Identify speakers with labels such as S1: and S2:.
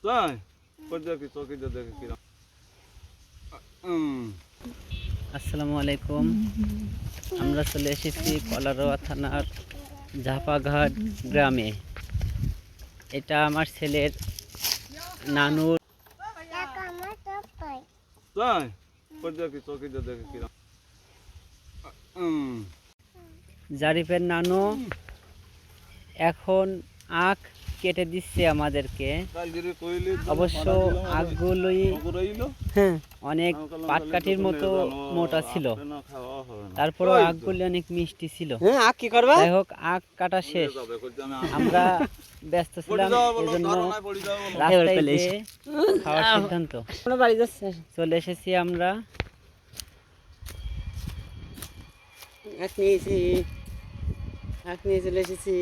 S1: তাই কই দেখি চকিটা দেখি কিরম।
S2: আসসালামু আলাইকুম। আমরা চলে এসেছি কলারোয়া থানার ঝাপাঘাট গ্রামে। এটা আমার ছেলের নানুর।
S1: তাই কই দেখি চকিটা দেখি কিরম।
S2: জারিফের নানু এখন আখ কেটে দিচ্ছে আমাদেরকে। অবশ্য আখগুলোই অনেক পাটকাঠির মতো মোটা ছিল, তারপরও আখগুলি অনেক মিষ্টি ছিল। যাই হোক, আখ কাটা শেষ, আমরা ব্যস্ত ছিলাম, এজন্য রাস্তায় যেয়ে খাওয়ার সিদ্ধান্ত। চলে এসেছি আমরা।
S3: আখ নিয়ে চলে এসেছি।